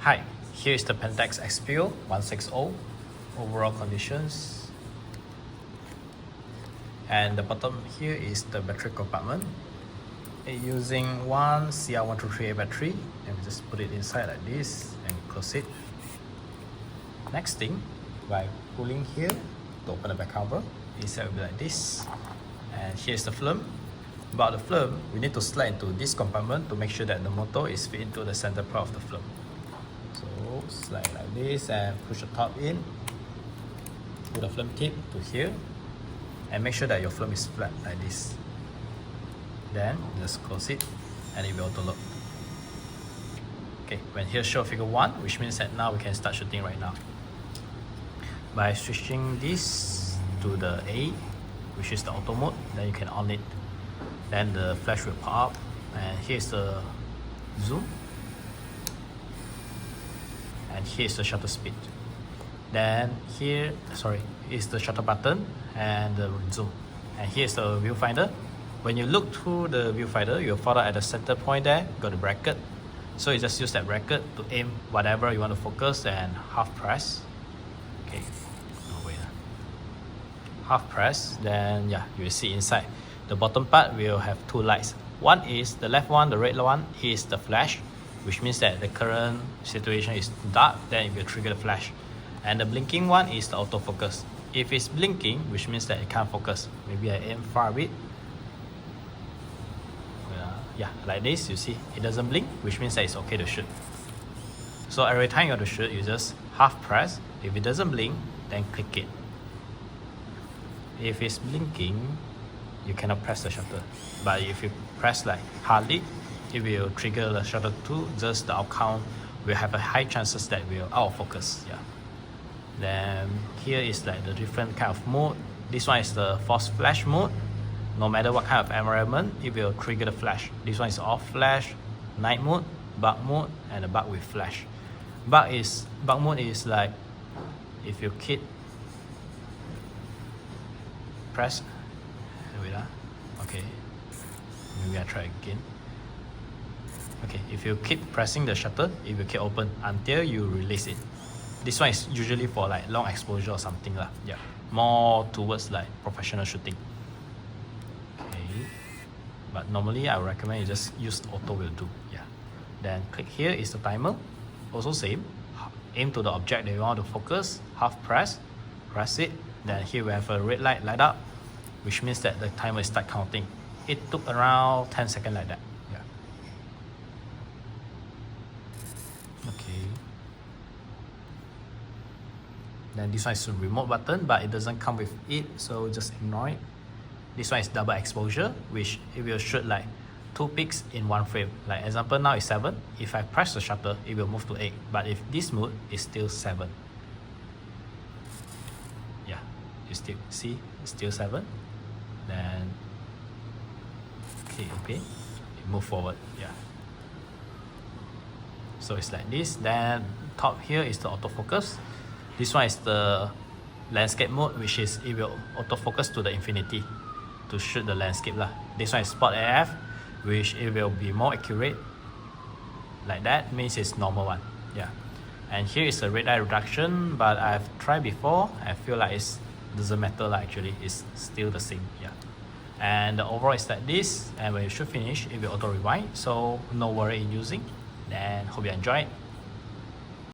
Hi, here is the PENTAX ESPIO 160 overall conditions, and the bottom here is the battery compartment. Using one CR1238 battery, and we just put it inside like this and close it. Next thing, by pulling here to open the back cover, inside will be like this, and here's the film. About the film, we need to slide into this compartment to make sure that the motor is fit into the center part of the film. So slide like this and push the top in, put the film tip to here, and make sure that your film is flat like this. Then just close it and it will auto load. Okay, when here show figure 1, which means that now we can start shooting right now. By switching this to the A, which is the auto mode, then you can on it. Then the flash will pop up, and here's the zoom, and here's the shutter speed. Then here, is the shutter button and the zoom, and here's the viewfinder. When you look through the viewfinder, you'll find out at the center point there, got the bracket. So you just use that bracket to aim whatever you want to focus and half press. Okay, half press, then yeah, you will see inside. The bottom part will have two lights. One is the left one, the red one is the flash, which means that the current situation is dark, then it will trigger the flash. And the blinking one is the autofocus. If it's blinking, which means that it can't focus. Maybe I aim far a bit. Yeah, like this, you see, it doesn't blink, which means that it's okay to shoot. So every time you want to shoot, you just half press. If it doesn't blink, then click it. If it's blinking, you cannot press the shutter. But if you press like hardly, it will trigger the shutter too. Just the outcome will have a high chances that will out of focus. Yeah. Then here is like the different kind of mode. This one is the force flash mode. No matter what kind of environment, it will trigger the flash. This one is off flash, night mode, bug mode, and a bug with flash. Bug mode is like if you keep press. Wait, okay. Maybe I try again. Okay, if you keep pressing the shutter, it will keep open until you release it. This one is usually for like long exposure or something lah. Yeah, more towards like professional shooting. But normally I would recommend you just use auto will do. Yeah. Then click here is the timer. Also same. Aim to the object that you want to focus. Half press. Press it. Then here we have a red light light up, which means that the timer is start counting. It took around 10 seconds like that. Yeah. Okay. Then this one is a remote button, but it doesn't come with it, so just ignore it. This one is double exposure, which it will shoot like 2 peaks in one frame. Like example now is 7. If I press the shutter, it will move to 8. But if this mode is still 7. Yeah, you still see it's still 7. Then okay, it move forward. Yeah. So it's like this. Then top here is the autofocus. This one is the landscape mode, which is it will autofocus to the infinity to shoot the landscape lah. This one is spot AF, which it will be more accurate. Like that means it's normal one. Yeah. And here is the red eye reduction, but I've tried before. I feel like it doesn't matter lah, actually. It's still the same. Yeah. And the overall is like this, and when you should finish, it will auto rewind. So no worry in using. Then hope you enjoy it.